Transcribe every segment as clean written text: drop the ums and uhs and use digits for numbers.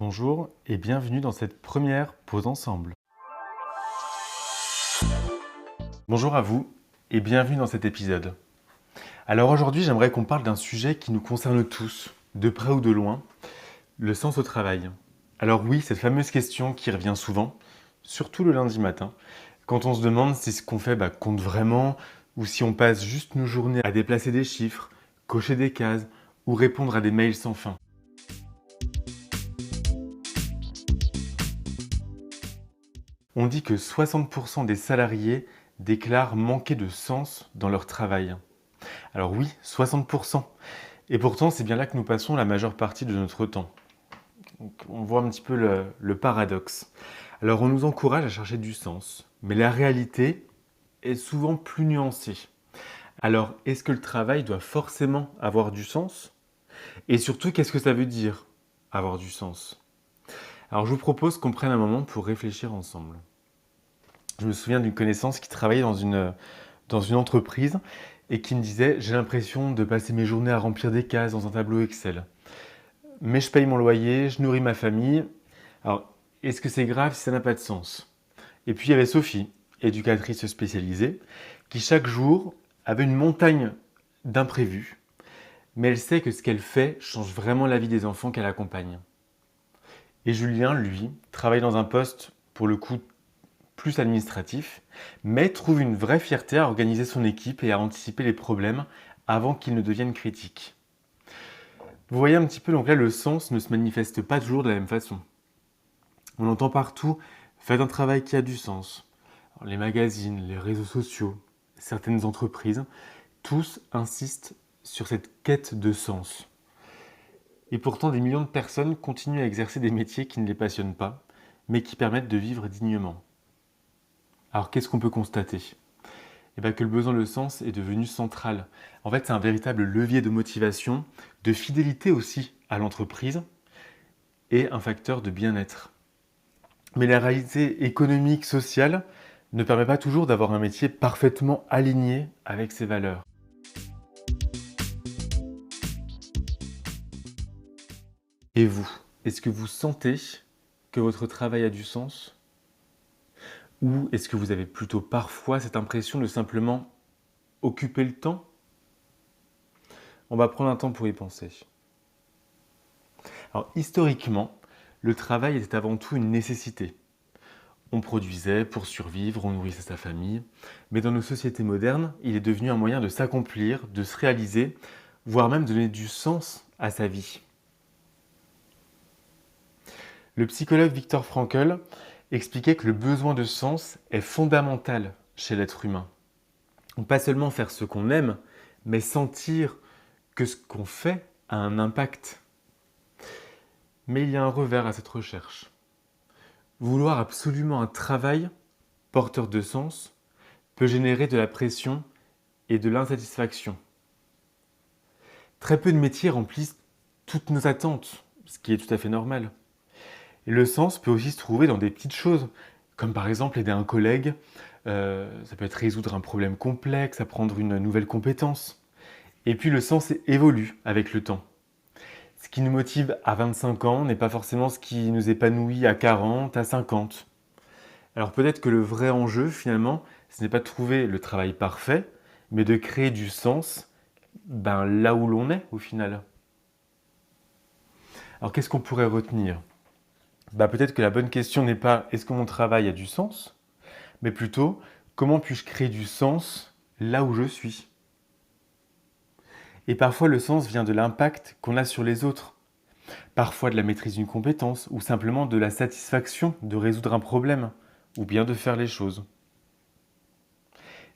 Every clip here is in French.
Bonjour et bienvenue dans cette première pause ensemble. Bonjour à vous et bienvenue dans cet épisode. Alors aujourd'hui, j'aimerais qu'on parle d'un sujet qui nous concerne tous, de près ou de loin, le sens au travail. Alors oui, cette fameuse question qui revient souvent, surtout le lundi matin, quand on se demande si ce qu'on fait compte vraiment ou si on passe juste nos journées à déplacer des chiffres, cocher des cases ou répondre à des mails sans fin. On dit que 60% des salariés déclarent manquer de sens dans leur travail. Alors oui, 60%. Et pourtant, c'est bien là que nous passons la majeure partie de notre temps. Donc, on voit un petit peu le paradoxe. Alors on nous encourage à chercher du sens, mais la réalité est souvent plus nuancée. Alors, est-ce que le travail doit forcément avoir du sens? Et surtout, qu'est-ce que ça veut dire, avoir du sens? Alors je vous propose qu'on prenne un moment pour réfléchir ensemble. Je me souviens d'une connaissance qui travaillait dans une entreprise et qui me disait « J'ai l'impression de passer mes journées à remplir des cases dans un tableau Excel. Mais je paye mon loyer, je nourris ma famille. Alors, est-ce que c'est grave si ça n'a pas de sens ?» Et puis il y avait Sophie, éducatrice spécialisée, qui chaque jour avait une montagne d'imprévus, mais elle sait que ce qu'elle fait change vraiment la vie des enfants qu'elle accompagne. Et Julien, lui, travaille dans un poste, pour le coup, plus administratif, mais trouve une vraie fierté à organiser son équipe et à anticiper les problèmes avant qu'ils ne deviennent critiques. Vous voyez un petit peu, donc là, le sens ne se manifeste pas toujours de la même façon. On entend partout « faites un travail qui a du sens ». Alors, les magazines, les réseaux sociaux, certaines entreprises, tous insistent sur cette quête de sens. Et pourtant, des millions de personnes continuent à exercer des métiers qui ne les passionnent pas, mais qui permettent de vivre dignement. Alors qu'est-ce qu'on peut constater? Que le besoin de sens est devenu central. En fait, c'est un véritable levier de motivation, de fidélité aussi à l'entreprise et un facteur de bien-être. Mais la réalité économique, sociale ne permet pas toujours d'avoir un métier parfaitement aligné avec ses valeurs. Et vous, est-ce que vous sentez que votre travail a du sens? Ou est-ce que vous avez plutôt parfois cette impression de simplement occuper le temps? On va prendre un temps pour y penser. Alors, historiquement, le travail était avant tout une nécessité. On produisait pour survivre, on nourrissait sa famille. Mais dans nos sociétés modernes, il est devenu un moyen de s'accomplir, de se réaliser, voire même de donner du sens à sa vie. Le psychologue Viktor Frankl expliquait que le besoin de sens est fondamental chez l'être humain. Pas seulement faire ce qu'on aime, mais sentir que ce qu'on fait a un impact. Mais il y a un revers à cette recherche. Vouloir absolument un travail porteur de sens peut générer de la pression et de l'insatisfaction. Très peu de métiers remplissent toutes nos attentes, ce qui est tout à fait normal. Et le sens peut aussi se trouver dans des petites choses, comme par exemple aider un collègue, ça peut être résoudre un problème complexe, apprendre une nouvelle compétence. Et puis le sens évolue avec le temps. Ce qui nous motive à 25 ans n'est pas forcément ce qui nous épanouit à 40, à 50. Alors peut-être que le vrai enjeu finalement, ce n'est pas de trouver le travail parfait, mais de créer du sens là où l'on est au final. Alors qu'est-ce qu'on pourrait retenir? Peut-être que la bonne question n'est pas « est-ce que mon travail a du sens ?», mais plutôt « comment puis-je créer du sens là où je suis ?» Et parfois le sens vient de l'impact qu'on a sur les autres, parfois de la maîtrise d'une compétence ou simplement de la satisfaction de résoudre un problème ou bien de faire les choses.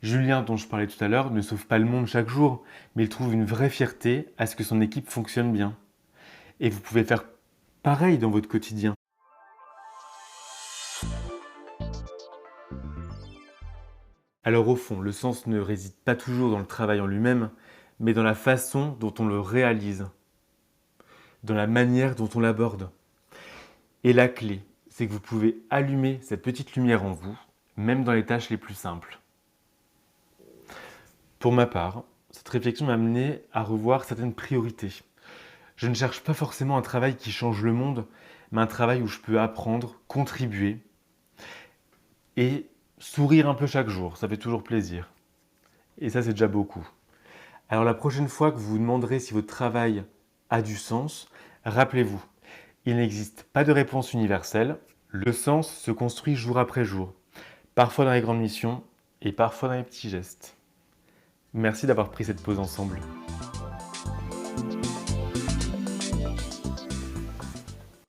Julien, dont je parlais tout à l'heure, ne sauve pas le monde chaque jour, mais il trouve une vraie fierté à ce que son équipe fonctionne bien. Et vous pouvez faire pareil dans votre quotidien. Alors au fond, le sens ne réside pas toujours dans le travail en lui-même, mais dans la façon dont on le réalise, dans la manière dont on l'aborde. Et la clé, c'est que vous pouvez allumer cette petite lumière en vous, même dans les tâches les plus simples. Pour ma part, cette réflexion m'a amené à revoir certaines priorités. Je ne cherche pas forcément un travail qui change le monde, mais un travail où je peux apprendre, contribuer et sourire un peu chaque jour. Ça fait toujours plaisir. Et ça, c'est déjà beaucoup. Alors la prochaine fois que vous vous demanderez si votre travail a du sens, rappelez-vous, il n'existe pas de réponse universelle. Le sens se construit jour après jour, parfois dans les grandes missions et parfois dans les petits gestes. Merci d'avoir pris cette pause ensemble.